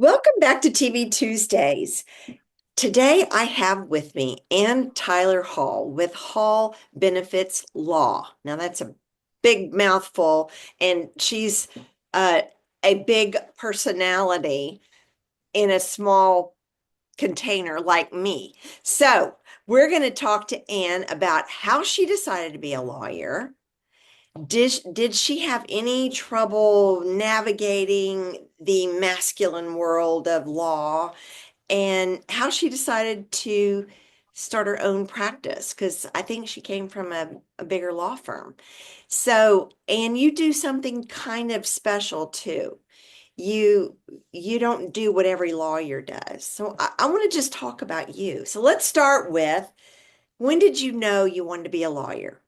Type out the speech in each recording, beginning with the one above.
Welcome back to TV Tuesdays. Today I have with me Ann Tyler Hall with Hall Benefits Law. Now that's a big mouthful, and she's uh, a big personality in a small container like me. So we're going to talk to Ann about how she decided to be a lawyer. Did she have any trouble navigating the masculine world of law, and how she decided to start her own practice? Because I think she came from a bigger law firm. So, and you do something kind of special too. You you don't do what every lawyer does. So I want to just talk about you. So let's start with, when did you know you wanted to be a lawyer?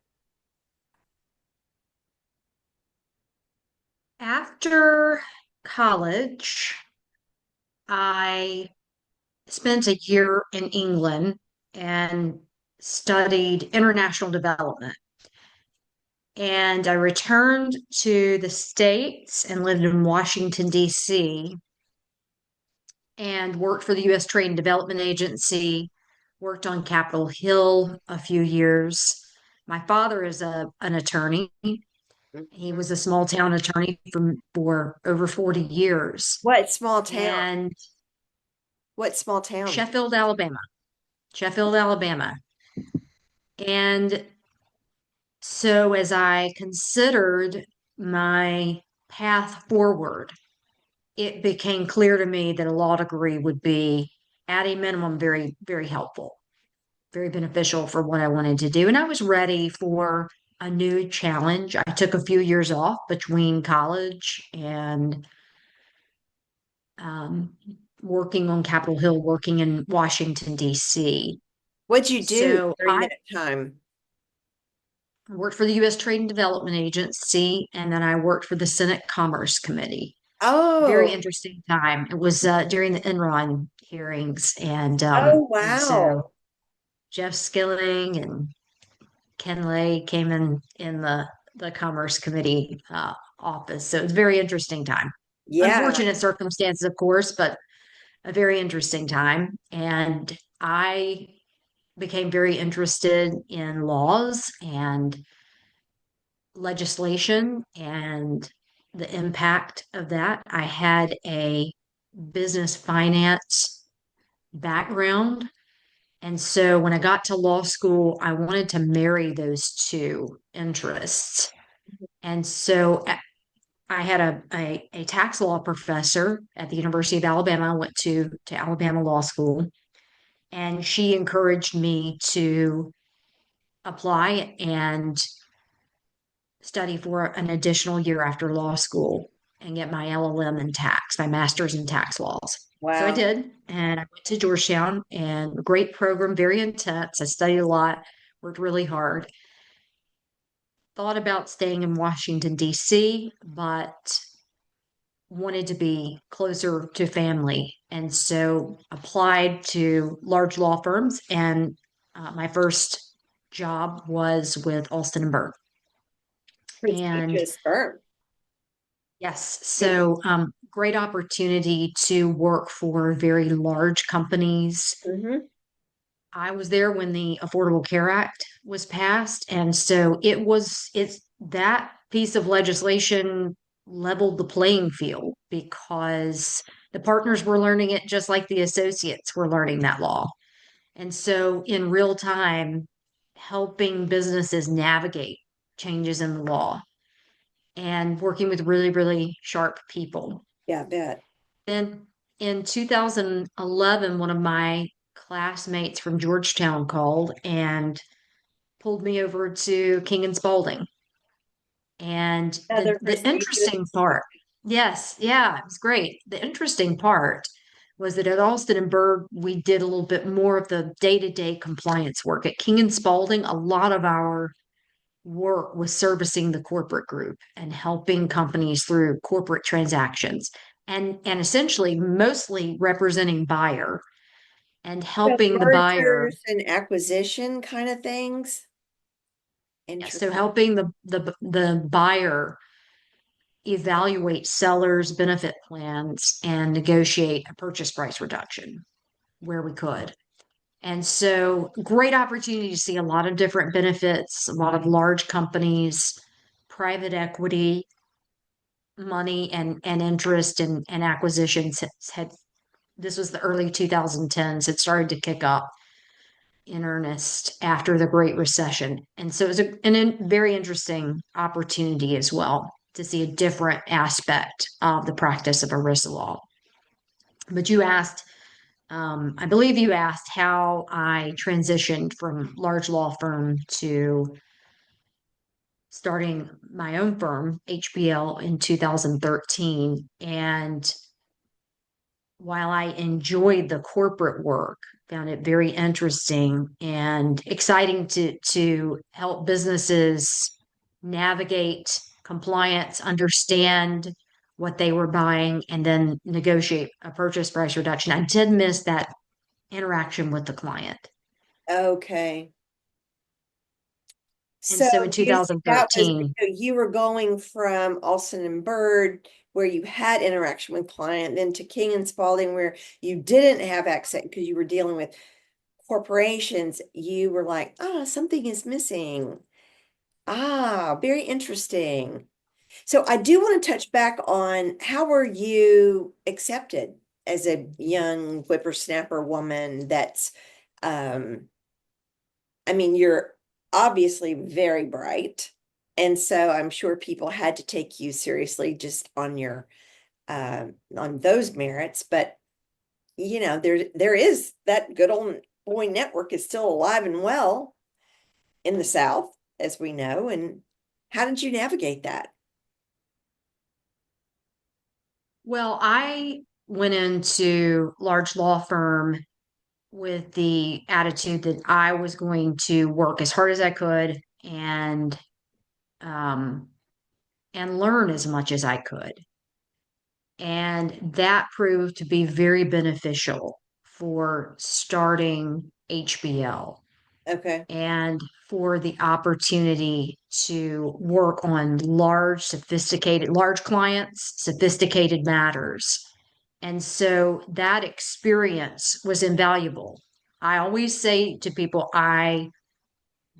After college, I spent a year in England and studied international development. And I returned to the States and lived in Washington, D.C., and worked for the U.S. Trade and Development Agency, worked on Capitol Hill a few years. My father is an attorney. He was a small town attorney for over 40 years. What small town? And What small town? Sheffield, Alabama. Sheffield, Alabama. And so as I considered my path forward, it became clear to me that a law degree would be, at a minimum, very, very helpful, very beneficial for what I wanted to do. And I was ready for a new challenge. I took a few years off between college and um, working on Capitol Hill, working in Washington, D.C. What'd you do So during I that time? worked for the U.S. Trade and Development Agency, and then I worked for the Senate Commerce Committee. Very Oh, interesting time. It was during the Enron hearings, oh, and so wow. Jeff Skilling and Ken Lay came in the Commerce Committee office. So it was a very interesting time. Yeah. Unfortunate circumstances, of course, but a very interesting time. And I became very interested in laws and legislation and the impact of that. I had a business finance background. And so when I got to law school, I wanted to marry those two interests. And so I had a tax law professor at the University of Alabama. I went to Alabama Law School, and she encouraged me to apply and study for an additional year after law school and get my LLM in tax, my master's in tax laws. So I Wow. did, and I went to Georgetown, and a great program, very intense. I studied a lot, worked really hard. Thought about staying in Washington, D.C., but wanted to be closer to family. And so applied to large law firms. And my first job was with Alston and Bird. And Prestigious firm. yes, so great opportunity to work for very large companies. Mm-hmm. I was there when the Affordable Care Act was passed, and so it's that piece of legislation leveled the playing field because the partners were learning it just like the associates were learning that law. And so in real time, helping businesses navigate changes in the law and working with really, really sharp people. Yeah, I bet. Then in 2011, one of my classmates from Georgetown called and pulled me over to King and Spalding. And Another the prestigious. interesting part, yes, yeah, it was great. The interesting part was that at Alston and Bird, we did a little bit more of the day-to-day compliance work. At King and Spalding, a lot of our work was servicing the corporate group and helping companies through corporate transactions and essentially mostly representing buyer and So helping the buyer. mergers and acquisition kind of things. So Interesting. helping the buyer evaluate sellers' benefit plans and negotiate a purchase price reduction where we could. And so, great opportunity to see a lot of different benefits, a lot of large companies, private equity, money and interest and acquisitions had this was the early 2010s. It started to kick up in earnest after the Great Recession. And so it was a very interesting opportunity as well to see a different aspect of the practice of ERISA law. But you asked, I believe you asked how I transitioned from large law firm to starting my own firm, HBL, in 2013. And while I enjoyed the corporate work, found it very interesting and exciting to help businesses navigate compliance, understand what they were buying, and then negotiate a purchase price reduction. I did miss that interaction with the client. Okay. And So so in that was, 2013, so you were going from Olson and Bird, where you had interaction with client, then to King and Spalding, where you didn't have access because you were dealing with corporations. You were like, ah, something is missing. Ah, very interesting. So I do want to touch back on how were you accepted as a young whippersnapper woman that's I mean, you're obviously very bright. And so I'm sure people had to take you seriously just on your on those merits. But there is that good old boy network is still alive and well in the South, as we know. And how did you navigate that? well, I went into large law firm with the attitude that I was going to work as hard as I could um, and learn as much as I could. And that proved to be very beneficial for starting HBL Okay. and for the opportunity to work on large clients, sophisticated matters. And so that experience was invaluable. I always say to people, I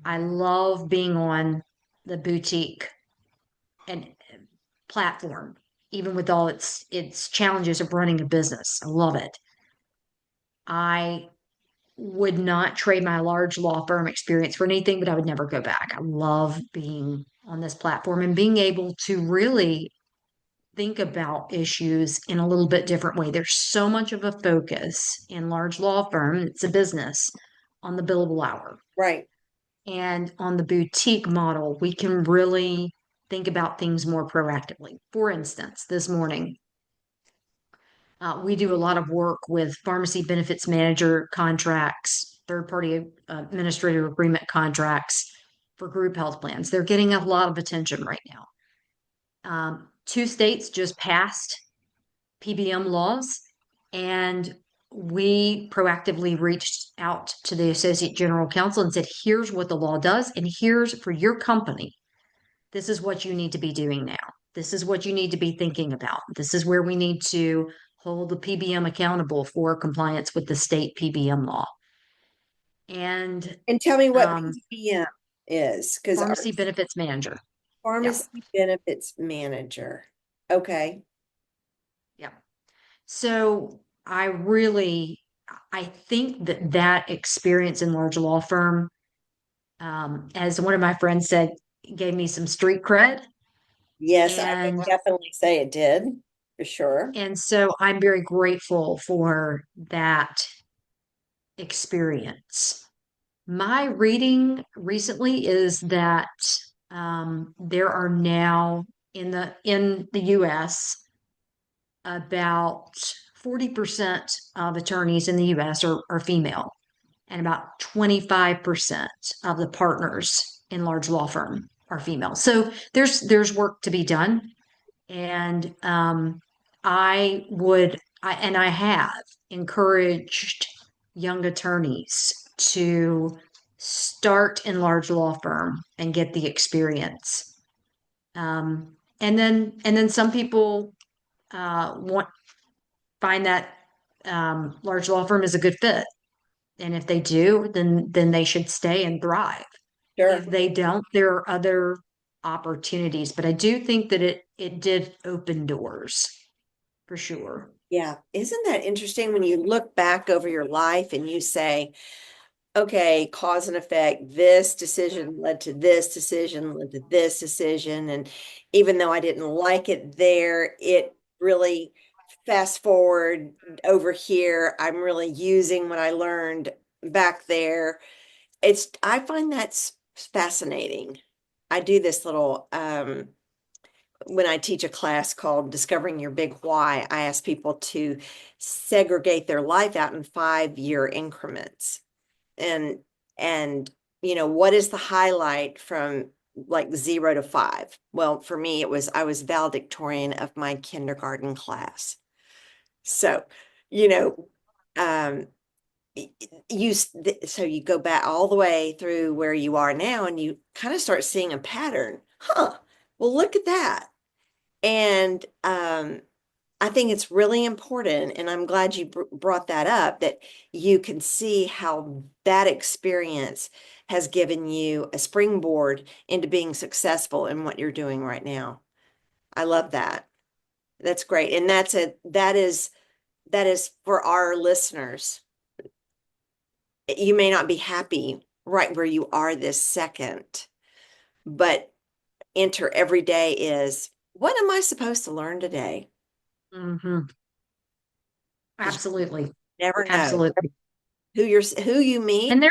love being on the boutique and platform, even with all its challenges of running a business. I love it. I would not trade my large law firm experience for anything, but I would never go back. I love being on this platform and being able to really think about issues in a little bit different way. There's so much of a focus in large law firm, it's a business, on the billable hour. Right. And on the boutique model, we can really think about things more proactively. For instance, this morning, we do a lot of work with pharmacy benefits manager contracts, third party administrative agreement contracts for group health plans. They're getting a lot of attention right now. Two states just passed PBM laws, and we proactively reached out to the Associate General Counsel and said, here's what the law does, and here's for your company. This is what you need to be doing now. This is what you need to be thinking about. This is where we need to hold the PBM accountable for compliance with the state PBM law. And And tell me what um, PBM is, because our pharmacy benefits manager. Yeah, pharmacy benefits manager. Okay. yeah. So I think that experience in large law firm, as one of my friends said, gave me some street cred. Yes, I would And definitely say it did, for sure. and so I'm very grateful for that experience. My reading recently is that there are now in the US about 40% of attorneys in the US are female, and about 25% of the partners in large law firm are female. So there's work to be done. And I have encouraged young attorneys to start in large law firm and get the experience. and then some people want find that large law firm is a good fit. And if they do, then they should stay and thrive. If Sure. they don't, there are other opportunities. But I do think that it did open doors for sure. Yeah. Isn't that interesting when you look back over your life and you say, okay, cause and effect, this decision led to this decision, led to this decision. And even though I didn't like it there, it really fast forward over here, I'm really using what I learned back there. I find that's fascinating. I do this little, when I teach a class called Discovering Your Big Why, I ask people to segregate their life out in 5-year increments. And and what is the highlight from like 0 to 5? Well, for me, I was valedictorian of my kindergarten class. So, you know, um, so you go back all the way through where you are now, and you kind of start seeing a pattern. Huh? Well, look at that. And I think it's really important, and I'm glad you brought that up, that you can see how that experience has given you a springboard into being successful in what you're doing right now. I love that. That's great. And that is for our listeners. You may not be happy right where you are this second, but enter every day is, what am I supposed to learn today? Hmm. Because Absolutely. you never know Absolutely. who you meet. And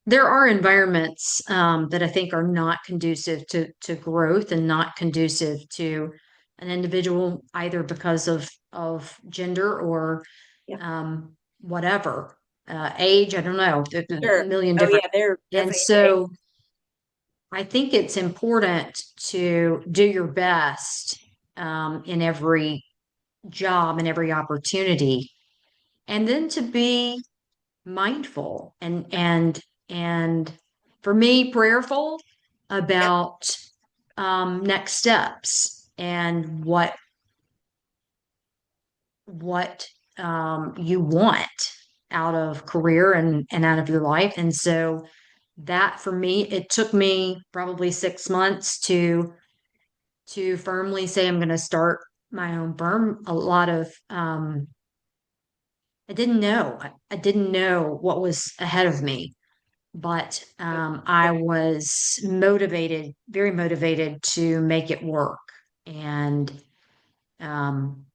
there are environments that I think are not conducive to growth and not conducive to an individual either because of gender or Yeah, whatever age. I don't know. There's a sure. million Oh different. yeah, they're And definitely a so I think it's important to do your best in every job and every opportunity, and then to be mindful and for me prayerful yep. about next steps and what you want out of career and out of your life. And so that for me, it took me probably 6 months to firmly say I'm going to start my own firm. A lot of I didn't know what was ahead of me, but I was motivated, very motivated to make it work. And um,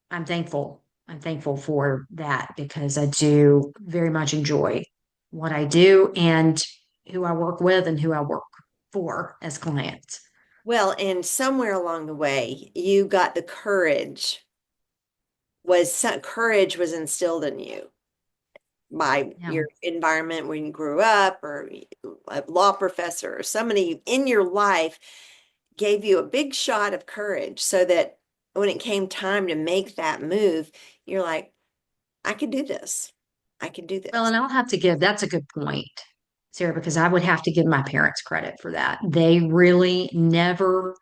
I'm thankful. I'm thankful for that because I do very much enjoy what I do and who I work with and who I work for as clients. Well, and somewhere along the way, you got the courage was instilled in you by Yeah. your environment when you grew up, or a law professor, or somebody in your life gave you a big shot of courage, so that when it came time to make that move, you're like, I can do this. I can do Well, this. and I'll have to give, that's a good point, Sarah, because I would have to give my parents credit for that. They really never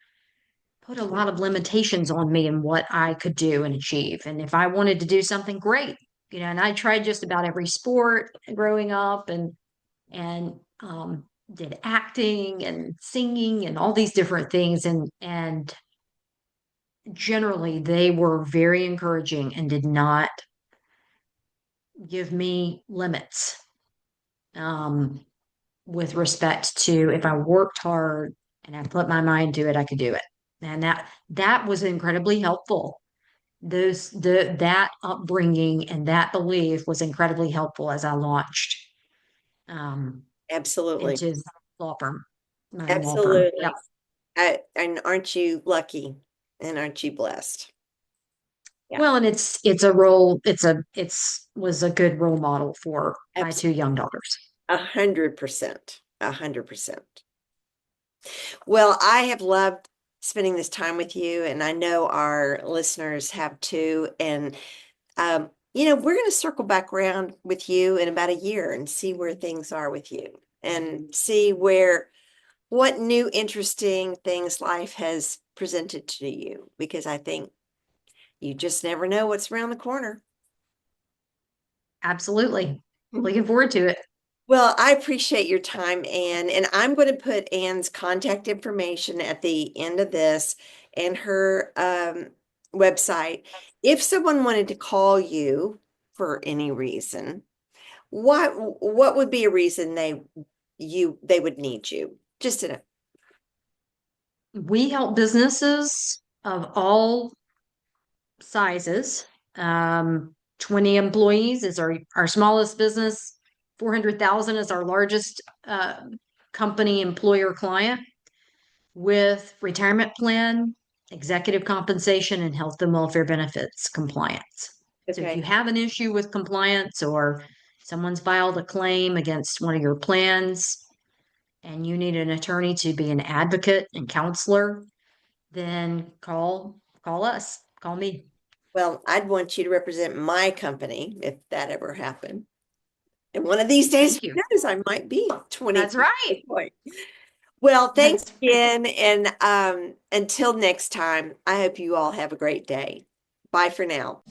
put a lot of limitations on me and what I could do and achieve. And if I wanted to do something great, and I tried just about every sport growing up and did acting and singing and all these different things. And generally they were very encouraging and did not give me limits. Um, with respect to if I worked hard and I put my mind to it, I could do it. And that was incredibly helpful. That upbringing and that belief was incredibly helpful as I launched um, Absolutely. into law firm, my own law firm. Yep. Absolutely. And aren't you lucky? And aren't you blessed? Yeah. Well, and it's a role. It's was a good role model for my two Absolutely. young daughters. 100%. 100%. Well, I have loved spending this time with you, and I know our listeners have too. And we're going to circle back around with you in about a year and see where things are with you, and see where what new interesting things life has presented to you, because I think you just never know what's around the corner. Absolutely. Looking forward to it. Well, I appreciate your time, Anne, and I'm going to put Anne's contact information at the end of this and her website. If someone wanted to call you for any reason, what would be a reason they would need you? Just in a We help businesses of all sizes. 20 employees is our smallest business. 400,000 is our largest company employer client, with retirement plan, executive compensation, and health and welfare benefits compliance. So if okay. you have an issue with compliance, or someone's filed a claim against one of your plans and you need an attorney to be an advocate and counselor, then call us. Call me. Well, I'd want you to represent my company if that ever happened. And one of these days, Thank who you. knows, I might be 20. That's right. Well, thanks That's right. again. And until next time, I hope you all have a great day. Bye for now.